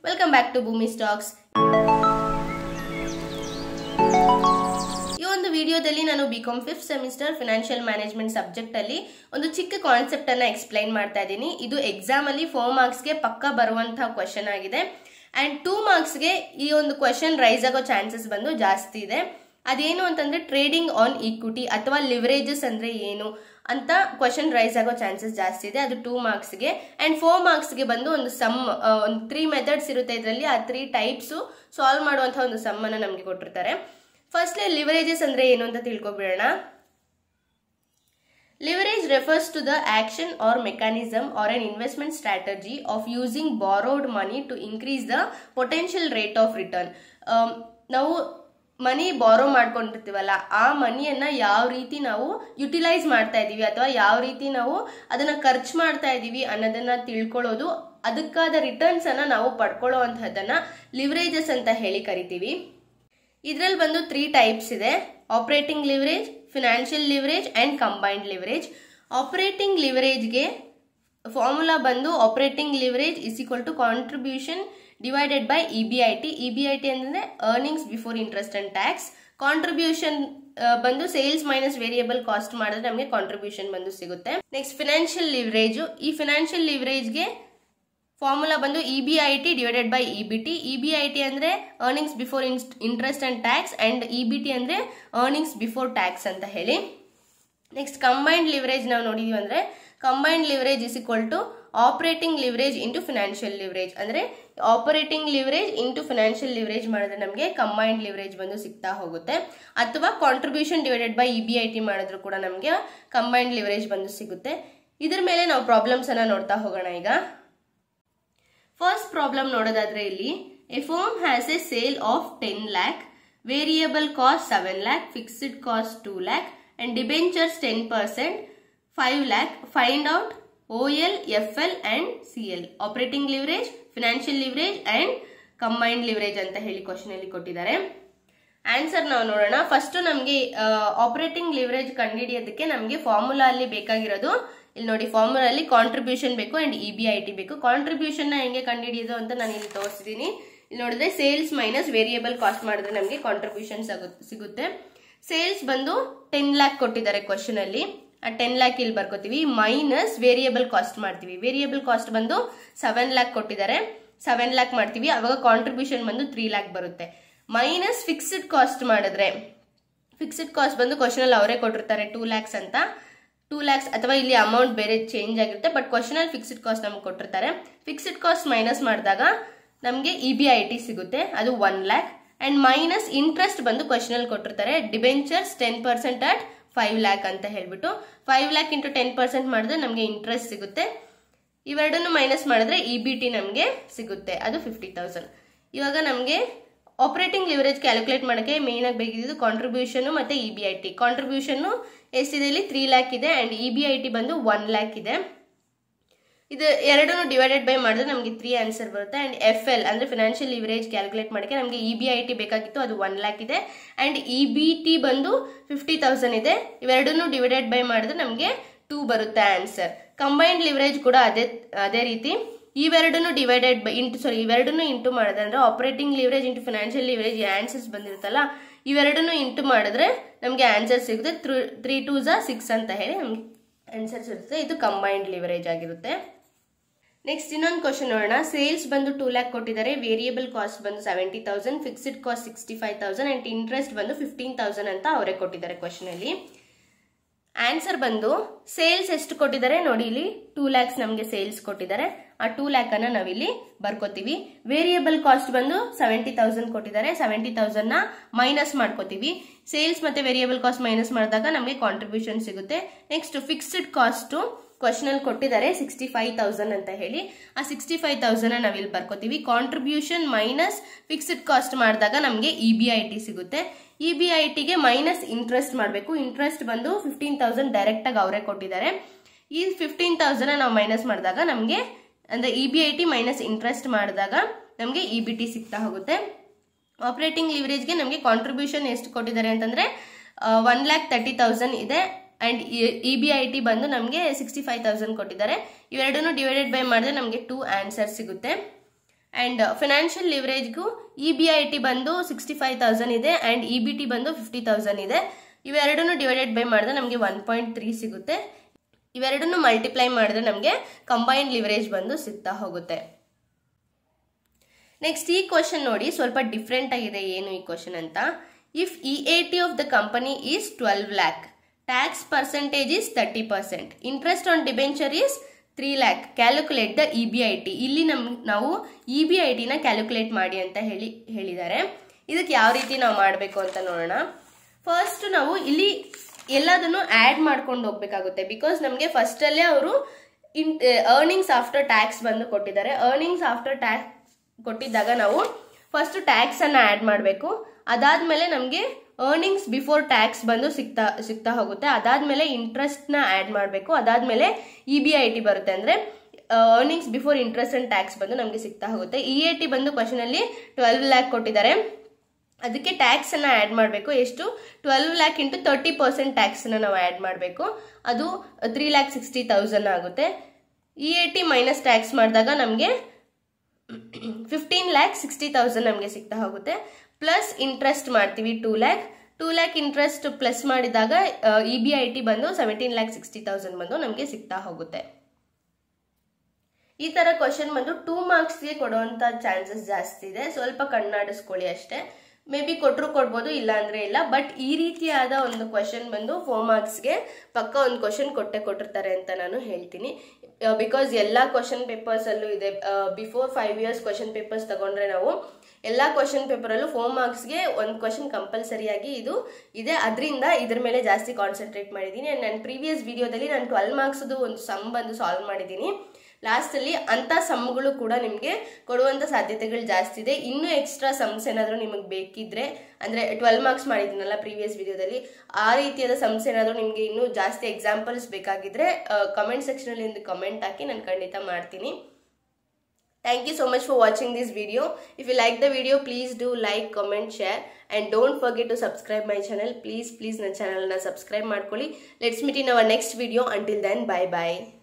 Welcome back to Bhoomi stocks. ಈ ಒಂದು ವಿಡಿಯೋದಲ್ಲಿ ನಾನು BCom 5th semester financial management subject ಅಲ್ಲಿ ಒಂದು ಚಿಕ್ಕ ಕಾನ್ಸೆಪ್ಟ್ ಅನ್ನ ಎಕ್ಸ್ಪ್ಲೈನ್ ಮಾಡ್ತಾ ಇದ್ದೀನಿ. ಇದು ಎಕ್ಸಾಮ್ ಅಲ್ಲಿ 4 ಮಾರ್ಕ್ಸ್ ಗೆ ಪಕ್ಕ ಬರುವಂತಹ ಕ್ವೆಶ್ಚನ್ ಆಗಿದೆ ಅಂಡ್ 2 ಮಾರ್ಕ್ಸ್ ಗೆ ಈ ಒಂದು ಕ್ವೆಶ್ಚನ್ ರೈಸ್ ಆಗೋ ಚಾನ್ಸಸ್ ಬಂದು ಜಾಸ್ತಿ ಇದೆ. ಅದೇನು ಅಂತಂದ್ರೆ ಟ್ರೇಡಿಂಗ್ ಆನ್ ಈಕ್ವಿಟಿ ಅಥವಾ ಲಿವರೇಜಸ್ ಅಂದ್ರೆ ಏನು ಅಂತ ಕ್ವೆಶ್ಚನ್ ರೈಸ್ ಆಗೋ ಚಾನ್ಸಸ್ ಜಾಸ್ತಿ ಇದೆ. ಅದು 2 ಮಾರ್ಕ್ಸ್ ಗೆ ಅಂಡ್ 4 ಮಾರ್ಕ್ಸ್ ಗೆ ಬಂದು ಒಂದು ಸಮ್, ಒಂದು 3 ಮೆಥಡ್ಸ್ ಇರುತ್ತೆ. ಇದರಲ್ಲಿ ಆ 3 ಟೈಪ್ಸ್ ಸಾಲ್ವ್ ಮಾಡುವಂತಹ ಒಂದು ಸಮ್ ಅನ್ನ ನಮಗೆ ಕೊಟ್ಟಿರ್ತಾರೆ. ಫಸ್ಟ್ಲಿ ಲಿವರೇಜಸ್ ಅಂದ್ರೆ ಏನು ಅಂತ ತಿಳ್ಕೊಬಿಡೋಣ. Leverage refers to the action or mechanism or an investment strategy of using borrowed money to increase the potential rate of return. ನಾವು ಮನಿ ಬಾರೋ ಮಾಡ್ಕೊಂಡಿರ್ತೀವಲ್ಲ, ಆ ಮನಿಯನ್ನ ಯಾವ ರೀತಿ ನಾವು ಯುಟಿಲೈಸ್ ಮಾಡ್ತಾ ಇದೀವಿ ಅಥವಾ ಯಾವ ರೀತಿ ನಾವು ಅದನ್ನ ಖರ್ಚು ಮಾಡ್ತಾ ಇದೀವಿ ಅನ್ನೋದನ್ನ ತಿಳ್ಕೊಳ್ಳೋದು, ಅದಕ್ಕಾದ ರಿಟರ್ನ್ಸ್ ಅನ್ನ ನಾವು ಪಡ್ಕೊಳ್ಳೋ ಅಂತಹದನ್ನ ಲಿವರೇಜಸ್ ಅಂತ ಹೇಳಿ ಕರಿತೀವಿ. ಇದ್ರಲ್ಲಿ ಬಂದು 3 ಟೈಪ್ಸ್ ಇದೆ: operating leverage, financial leverage and combined leverage. Operating ಲಿವರೇಜ್ಗೆ ಫಾರ್ಮುಲಾ ಬಂದು operating leverage is equal to contribution divided by EBIT. EBIT ಅಂದ್ರೆ earnings before interest and tax. Contribution ಬಂದು ಸೇಲ್ಸ್ ಮೈನಸ್ ವೇರಿಯಬಲ್ ಕಾಸ್ಟ್ ಮಾಡಿದ್ರೆ ನಮಗೆ ಕಾಂಟ್ರಿಬ್ಯೂಷನ್ ಬಂದು ಸಿಗುತ್ತೆ. Next financial leverage. ಈ financial ಲಿವರೇಜ್ಗೆ ಫಾರ್ಮುಲಾ ಬಂದು EBIT divided by EBT. EBIT ಅಂದ್ರೆ earnings before interest and tax and EBT ಅಂದ್ರೆ ಅರ್ನಿಂಗ್ಸ್ ಬಿಫೋರ್ ಟ್ಯಾಕ್ಸ್ ಅಂತ ಹೇಳಿ. ನೆಕ್ಸ್ಟ್ ಕಂಬೈನ್ಡ್ ಲಿವರೇಜ್ ನಾವು ನೋಡಿದೀವಿ ಅಂದ್ರೆ combined leverage is equal to operating leverage into financial leverage. ಅಂದ್ರೆ operating leverage into financial leverage ಮಾಡಿದ್ರೆ ನಮಗೆ ಕಂಬೈನ್ಡ್ ಲಿವರೇಜ್ ಬಂದು ಸಿಗ್ತಾ ಹೋಗುತ್ತೆ. ಅಥವಾ ಕಾಂಟ್ರಿಬ್ಯೂಷನ್ ಡಿವೈಡೆಡ್ ಬೈ ಇಬಿಐಟಿ ಮಾಡಿದ್ರು ಕೂಡ ನಮಗೆ ಕಂಬೈನ್ಡ್ ಲಿವರೇಜ್ ಬಂದು ಸಿಗುತ್ತೆ. ಇದ್ರ ಮೇಲೆ ನಾವು ಪ್ರಾಬ್ಲಮ್ಸ್ ಅನ್ನ ನೋಡ್ತಾ ಹೋಗೋಣ. ಈಗ ಫಸ್ಟ್ ಪ್ರಾಬ್ಲಮ್ ನೋಡೋದಾದ್ರೆ ಇಲ್ಲಿ A firm has A sale of 10 lakh, variable cost 7 lakh, fixed cost 2 lakh and debentures 10%, 5 lakh. Find out OL, FL and CL. Operating leverage, financial leverage and combined leverage ಅಂತ ಹೇಳಿ question ಅಲ್ಲಿ ಕೊಟ್ಟಿದ್ದಾರೆ. Answer ನಾವು ನೋಡೋಣ. First ನಮಗೆ operating leverage ಕಂಡುಹಿಡಿಯೋದಕ್ಕೆ ನಮಗೆ formula ಅಲ್ಲಿ ಬೇಕಾಗಿರೋದು, ಇಲ್ಲಿ ನೋಡಿ ಫಾರ್ಮುಲಾ ಅಲ್ಲಿ ಕಾಂಟ್ರಿಬ್ಯೂಷನ್ ಬೇಕು ಅಂಡ್ ಇಬಿಐಟಿ ಬೇಕು. ಕಾಂಟ್ರಿಬ್ಯೂಷನ್ ನ ಹೆಂಗೆ ಕಂಡುಹಿಡಿಯೋದು ಅಂತ ನಾನು ಇಲ್ಲಿ ತೋರಿಸಿದೀನಿ. ಇಲ್ಲಿ ನೋಡಿದ್ರೆ ಸೇಲ್ಸ್ ಮೈನಸ್ ವೇರಿಯಬಲ್ ಕಾಸ್ಟ್ ಮಾಡಿದ್ರೆ ನಮಗೆ ಕಾಂಟ್ರಿಬ್ಯೂಷನ್ ಸಿಗುತ್ತೆ. ಸೇಲ್ಸ್ ಬಂದು 10 lakh ಕೊಟ್ಟಿದ್ದಾರೆ ಕ್ವಶನ್ ಅಲ್ಲಿ. ಆ 10 lakh ಇಲ್ಲಿ ಬರ್ಕೋತೀವಿ, ಮೈನಸ್ ವೇರಿಯಬಲ್ ಕಾಸ್ಟ್ ಮಾಡ್ತೀವಿ. ವೇರಿಯಬಲ್ ಕಾಸ್ಟ್ ಬಂದು 7 lakh ಕೊಟ್ಟಿದ್ದಾರೆ, 7 lakh ಮಾಡ್ತೀವಿ. ಅವಾಗ ಕಾಂಟ್ರಿಬ್ಯೂಷನ್ ಬಂದು 3 lakh ಬರುತ್ತೆ. ಮೈನಸ್ ಫಿಕ್ಸ್ಡ್ ಕಾಸ್ಟ್ ಮಾಡಿದ್ರೆ, ಫಿಕ್ಸ್ಡ್ ಕಾಸ್ಟ್ ಬಂದು ಕ್ವಶನ್ ಅಲ್ಲಿ ಅವರೇ ಕೊಟ್ಟಿರ್ತಾರೆ 2 lakhs ಅಂತ. 2 lakhs ಅಥವಾ ಇಲ್ಲಿ ಅಮೌಂಟ್ ಬೇರೆ ಚೇಂಜ್ ಆಗಿರುತ್ತೆ, ಬಟ್ ಕ್ವಶನ್ ಅಲ್ಲಿ ಫಿಕ್ಸ್ಡ್ ಕಾಸ್ಟ್ ನಮ್ಗೆ ಕೊಟ್ಟಿರ್ತಾರೆ. ಫಿಕ್ಸ್ಡ್ ಕಾಸ್ಟ್ ಮೈನಸ್ ಮಾಡಿದಾಗ ನಮಗೆ ಇಬಿಐಟಿ ಸಿಗುತ್ತೆ, ಅದು 1 lakh. ಅಂಡ್ ಮೈನಸ್ ಇಂಟ್ರೆಸ್ಟ್ ಬಂದು ಕ್ವಶನ್ ಅಲ್ಲಿ ಕೊಟ್ಟಿರ್ತಾರೆ, ಡಿಬೆಂಚರ್ಸ್ 10% ಅಟ್ 5 lakh ಅಂತ ಹೇಳ್ಬಿಟ್ಟು 5 lakh ಇಂಟು 10% ಮಾಡಿದ್ರೆ ನಮಗೆ ಇಂಟ್ರೆಸ್ಟ್ ಸಿಗುತ್ತೆ. ಇವೆರಡನ್ನು ಮೈನಸ್ ಮಾಡಿದ್ರೆ ಇಬಿಟಿ ನಮಗೆ ಸಿಗುತ್ತೆ, ಅದು 50,000. ಇವಾಗ ನಮಗೆ ಆಪರೇಟಿಂಗ್ ಲಿವರೇಜ್ ಕ್ಯಾಲ್ಕುಲೇಟ್ ಮಾಡೋಕೆ ಮೇನ್ ಆಗಿ ಬೇಕಿದ್ದು ಕಾಂಟ್ರಿಬ್ಯೂಷನ್ ಮತ್ತೆ ಇಬಿಐಟಿ. ಕಾಂಟ್ರಿಬ್ಯೂಷನ್ ಎಷ್ಟಿದೆ ಇಲ್ಲಿ 3 lakh ಇದೆ ಅಂಡ್ ಇಬಿಐಟಿ ಬಂದು 1 lakh ಇದೆ. ಇದು ಎರಡನ್ನು ಡಿವೈಡೆಡ್ ಬೈ ಮಾಡಿದ್ರೆ ನಮಗೆ 3 ಆನ್ಸರ್ ಬರುತ್ತೆ. ಅಂಡ್ FL ಅಂದ್ರೆ ಫಿನಾನ್ಷಿಯಲ್ ಲಿವರೇಜ್ ಕ್ಯಾಲ್ಕುಲೇಟ್ ಮಾಡೋಕೆ ನಮಗೆ ಇಬಿಐಟಿ ಬೇಕಾಗಿತ್ತು, ಅದು 1 lakh ಇದೆ ಅಂಡ್ ಇಬಿಟಿ ಬಂದು 50,000 ಇದೆ. ಇವೆರಡನ್ನು ಡಿವೈಡೆಡ್ ಬೈ ಮಾಡಿದ್ರೆ ನಮಗೆ 2 ಬರುತ್ತೆ ಆನ್ಸರ್. ಕಂಬೈನ್ಡ್ ಲಿವರೇಜ್ ಕೂಡ ಅದೇ ರೀತಿ ಇವೆರಡನ್ನು ಡಿವೈಡೆಡ್ ಬೈ ಇವೆರಡನ್ನು ಇಂಟು ಮಾಡಿದ್ರೆ ಅಂದ್ರೆ operating leverage into financial leverage answers ಬಂದಿರುತ್ತಲ್ಲ, ಇವೆರಡನ್ನು ಇಂಟು ಮಾಡಿದ್ರೆ ನಮಗೆ ಆನ್ಸರ್ ಸಿಗುತ್ತೆ. 3 2s 6 ಅಂತ ಹೇಳಿ ನಮ್ಗೆ ಆನ್ಸರ್ಸ್ ಇರುತ್ತೆ. ಇದು ಕಂಬೈನ್ಡ್ ಲಿವರೇಜ್ ಆಗಿರುತ್ತೆ. ನೆಕ್ಸ್ಟ್ ಇನ್ನೊಂದು ಕ್ವಶನ್ ನೋಡೋಣ. ಸೇಲ್ಸ್ ಬಂದು 2 lakh ಕೊಟ್ಟಿದ್ದಾರೆ, ವೇರಿಯಬಲ್ ಕಾಸ್ಟ್ ಬಂದು 70,000, ಫಿಕ್ಸ್ಡ್ ಕಾಸ್ಟ್ 65,000 ಅಂಡ್ ಇಂಟ್ರೆಸ್ಟ್ ಬಂದು 15,000 ಅಂತ ಅವರೇ ಕೊಟ್ಟಿದ್ದಾರೆ ಕ್ವಶನ್ ಅಲ್ಲಿ. ಆನ್ಸರ್ ಬಂದು ಸೇಲ್ಸ್ ಎಷ್ಟು ಕೊಟ್ಟಿದ್ದಾರೆ ನೋಡಿ, ಇಲ್ಲಿ 2 lakhs ನಮಗೆ ಸೇಲ್ಸ್ ಕೊಟ್ಟಿದ್ದಾರೆ. ಆ 2 lakh ಅನ್ನ ನಾವಿಲ್ಲಿ ಬರ್ಕೋತೀವಿ. ವೇರಿಯಬಲ್ ಕಾಸ್ಟ್ ಬಂದು 70,000 ಕೊಟ್ಟಿದ್ದಾರೆ, 70,000 ನ ಮೈನಸ್ ಮಾಡ್ಕೋತೀವಿ. ಸೇಲ್ಸ್ ಮತ್ತೆ ವೇರಿಯಬಲ್ ಕಾಸ್ಟ್ ಮೈನಸ್ ಮಾಡಿದಾಗ ನಮಗೆ ಕಾಂಟ್ರಿಬ್ಯೂಷನ್ ಸಿಗುತ್ತೆ. ನೆಕ್ಸ್ಟ್ ಫಿಕ್ಸ್ಡ್ ಕಾಸ್ಟ್ ಕ್ವಶನ್ ಅಲ್ಲಿ ಕೊಟ್ಟಿದ್ದಾರೆ 65,000 ಅಂತ ಹೇಳಿ, ಆ 65,000 ನಾವಿಲ್ಲಿ ಬರ್ಕೋತೀವಿ. ಕಾಂಟ್ರಿಬ್ಯೂಷನ್ ಮೈನಸ್ ಫಿಕ್ಸ್ಡ್ ಕಾಸ್ಟ್ ಮಾಡಿದಾಗ ನಮಗೆ ಇಬಿಐಟಿ ಸಿಗುತ್ತೆ. ಇಬಿಐಟಿಗೆ ಮೈನಸ್ ಇಂಟ್ರೆಸ್ಟ್ ಮಾಡಬೇಕು. ಇಂಟ್ರೆಸ್ಟ್ ಬಂದು 15,000 ಡೈರೆಕ್ಟ್ ಆಗಿ ಅವರೇ ಕೊಟ್ಟಿದ್ದಾರೆ. ಈ 15,000 ನಾವು ಮೈನಸ್ ಮಾಡಿದಾಗ ನಮಗೆ ಅಂದ್ರೆ ಇಬಿಐಟಿ ಮೈನಸ್ ಇಂಟ್ರೆಸ್ಟ್ ಮಾಡಿದಾಗ ನಮಗೆ ಇಬಿಟಿ ಸಿಗ್ತಾ ಹೋಗುತ್ತೆ. ಆಪರೇಟಿಂಗ್ ಲಿವರೇಜ್ಗೆ ನಮಗೆ ಕಾಂಟ್ರಿಬ್ಯೂಷನ್ ಎಷ್ಟು ಕೊಟ್ಟಿದ್ದಾರೆ ಅಂತಂದ್ರೆ 1,30,000 ಇದೆ ಅಂಡ್ ಇಬಿಐಟಿ ಬಂದು ನಮಗೆ 65,000 ಕೊಟ್ಟಿದ್ದಾರೆ. ಇವೆರಡನ್ನು ಡಿವೈಡೆಡ್ ಬೈ ಮಾಡಿದ್ರೆ ನಮಗೆ 2 ಆನ್ಸರ್ ಸಿಗುತ್ತೆ. ಆ್ಯಂಡ್ ಫಿನಾನ್ಷಿಯಲ್ ಲಿವರೇಜ್ಗೂ EBIT ಬಂದು 65,000 ಇದೆ ಆ್ಯಂಡ್ EBT ಬಂದು 50,000 ಇದೆ. ಇವೆರಡನ್ನು ಡಿವೈಡೆಡ್ ಬೈ ಮಾಡಿದ್ರೆ ನಮಗೆ 1.3 ಸಿಗುತ್ತೆ. ಇವೆರಡನ್ನು ಮಲ್ಟಿಪ್ಲೈ ಮಾಡಿದ್ರೆ ನಮಗೆ ಕಂಬೈನ್ಡ್ ಲಿವರೇಜ್ ಬಂದು ಸಿಗ್ತಾ ಹೋಗುತ್ತೆ. ನೆಕ್ಸ್ಟ್ ಈ ಕ್ವಶನ್ ನೋಡಿ, ಸ್ವಲ್ಪ ಡಿಫ್ರೆಂಟ್ ಆಗಿದೆ ಏನು ಈ ಕ್ವಶನ್ ಅಂತ. If EAT of the company is 12 lakh, tax percentage is 30%, interest on debenture is 3 lakh, calculate the EBIT. ಇಲ್ಲಿ ನಾವು EBIT ನ ಕ್ಯಾಲ್ಕುಲೇಟ್ ಮಾಡಿ ಅಂತ ಹೇಳಿದ್ದಾರೆ. ಇದಕ್ಕೆ ಯಾವ ರೀತಿ ನಾವು ಮಾಡಬೇಕು ಅಂತ ನೋಡೋಣ. ಫಸ್ಟ್ ನಾವು ಇಲ್ಲಿ ಎಲ್ಲದನ್ನು ಆ್ಯಡ್ ಮಾಡ್ಕೊಂಡು ಹೋಗ್ಬೇಕಾಗುತ್ತೆ. ಬಿಕಾಸ್ ನಮಗೆ ಫಸ್ಟಲ್ಲೇ ಅವರು ಅರ್ನಿಂಗ್ಸ್ ಆಫ್ಟರ್ ಟ್ಯಾಕ್ಸ್ ಬಂದು ಕೊಟ್ಟಿದ್ದಾರೆ. ಅರ್ನಿಂಗ್ಸ್ ಆಫ್ಟರ್ ಟ್ಯಾಕ್ಸ್ ಕೊಟ್ಟಿದ್ದಾಗ ನಾವು ಫಸ್ಟ್ ಟ್ಯಾಕ್ಸ್ ಅನ್ನ ಆ್ಯಡ್ ಮಾಡಬೇಕು. ಅದಾದ್ಮೇಲೆ ನಮಗೆ ಅರ್ನಿಂಗ್ಸ್ ಬಿಫೋರ್ ಟ್ಯಾಕ್ಸ್ ಬಂದು ಸಿಗ್ತಾ ಹೋಗುತ್ತೆ. ಅದಾದ್ಮೇಲೆ ಇಂಟ್ರೆಸ್ಟ್ ನ ಆ್ಯಡ್ ಮಾಡಬೇಕು. ಅದಾದ್ಮೇಲೆ EBIT ಬರುತ್ತೆ, ಅಂದ್ರೆ earnings before interest and tax ಬಂದು ನಮಗೆ ಸಿಗ್ತಾ ಹೋಗುತ್ತೆ. EAT ಬಂದು ಕ್ವಶನ್ ಅಲ್ಲಿ 12 lakh ಕೊಟ್ಟಿದ್ದಾರೆ. ಅದಕ್ಕೆ ಟ್ಯಾಕ್ಸ್ ಅನ್ನ ಆ್ಯಡ್ ಮಾಡಬೇಕು. ಎಷ್ಟು? 12 lakh ಇಂಟು 30% ಟ್ಯಾಕ್ಸ್ ಅನ್ನ ನಾವು ಆ್ಯಡ್ ಮಾಡಬೇಕು. ಅದು 3,60,000 ಆಗುತ್ತೆ. EAT ಮೈನಸ್ ಟ್ಯಾಕ್ಸ್ ಮಾಡಿದಾಗ ನಮಗೆ 15,60,000 ನಮಗೆ ಸಿಗ್ತಾ ಹೋಗುತ್ತೆ. ಪ್ಲಸ್ ಇಂಟ್ರೆಸ್ಟ್ ಮಾಡ್ತೀವಿ 2 lakh ಇಂಟ್ರೆಸ್ಟ್ ಪ್ಲಸ್ ಮಾಡಿದಾಗ EBIT ಬಂದು 17,60,000 ಬಂದು ನಮಗೆ ಸಿಗ್ತಾ ಹೋಗುತ್ತೆ. ಈ ತರ ಕ್ವಶನ್ ಬಂದು 2 marksಗೆ ಕೊಡುವಂತ ಚಾನ್ಸಸ್ ಜಾಸ್ತಿ ಇದೆ. ಸ್ವಲ್ಪ ಕಣ್ಣಾಡಿಸ್ಕೊಳ್ಳಿ ಅಷ್ಟೇ. ಮೇ ಬಿ ಕೊಟ್ಟರು ಕೊಡ್ಬೋದು, ಇಲ್ಲ ಅಂದ್ರೆ ಇಲ್ಲ. ಬಟ್ ಈ ರೀತಿಯಾದ ಒಂದು ಕ್ವಶನ್ ಬಂದು 4 marksಗೆ ಪಕ್ಕ ಒಂದು ಕ್ವಶನ್ ಕೊಟ್ಟಿರ್ತಾರೆ ಅಂತ ನಾನು ಹೇಳ್ತೀನಿ. ಬಿಕಾಸ್ ಎಲ್ಲಾ ಕ್ವಶನ್ ಪೇಪರ್ಸ್ ಅಲ್ಲೂ ಇದೆ. ಬಿಫೋರ್ 5 years ಕ್ವಶನ್ ಪೇಪರ್ಸ್ ತಗೊಂಡ್ರೆ ನಾವು ಎಲ್ಲಾ ಕ್ವಶನ್ ಪೇಪರ್ ಅಲ್ಲೂ 4 marksಗೆ ಒಂದು ಕ್ವಶನ್ ಕಂಪಲ್ಸರಿಯಾಗಿ ಇದು ಇದೆ. ಅದರಿಂದ ಇದ್ರ ಮೇಲೆ ಜಾಸ್ತಿ ಕಾನ್ಸಂಟ್ರೇಟ್ ಮಾಡಿದ್ದೀನಿ. ಅಂಡ್ ನನ್ನ ಪ್ರೀವಿಯಸ್ ವಿಡಿಯೋದಲ್ಲಿ ನಾನು 12 marks ಒಂದು ಸಮ್ ಬಂದು ಸಾಲ್ವ್ ಮಾಡಿದ್ದೀನಿ. ಲಾಸ್ಟ್ ಅಲ್ಲಿ ಅಂತ ಸಮ್ಗಳು ಕೂಡ ನಿಮಗೆ ಕೊಡುವಂತ ಸಾಧ್ಯತೆಗಳು ಜಾಸ್ತಿ ಇದೆ. ಇನ್ನೂ ಎಕ್ಸ್ಟ್ರಾ ಸಮ್ಸ್ ಏನಾದರೂ ನಿಮಗೆ ಬೇಕಿದ್ರೆ, ಅಂದ್ರೆ 12 marks ಮಾಡಿದ್ದೀನಲ್ಲ ಪ್ರೀವಿಯಸ್ ವಿಡಿಯೋದಲ್ಲಿ, ಆ ರೀತಿಯಾದ ಸಮ್ಸ್ ಏನಾದರೂ ನಿಮಗೆ ಇನ್ನೂ ಜಾಸ್ತಿ ಎಕ್ಸಾಂಪಲ್ಸ್ ಬೇಕಾಗಿದ್ರೆ ಕಮೆಂಟ್ ಸೆಕ್ಷನ್ ಅಲ್ಲಿ ಒಂದು ಕಮೆಂಟ್ ಹಾಕಿ ನಾನು ಖಂಡಿತ ಮಾಡ್ತೀನಿ. Thank you so much for watching this video. If you like the video, please do like, comment, share, and don't forget to subscribe my channel. Please ನನ್ನ ಚಾನಲ್ ನ subscribe ಮಾಡ್ಕೊಳ್ಳಿ. Let's meet in our next video. Until then, bye bye.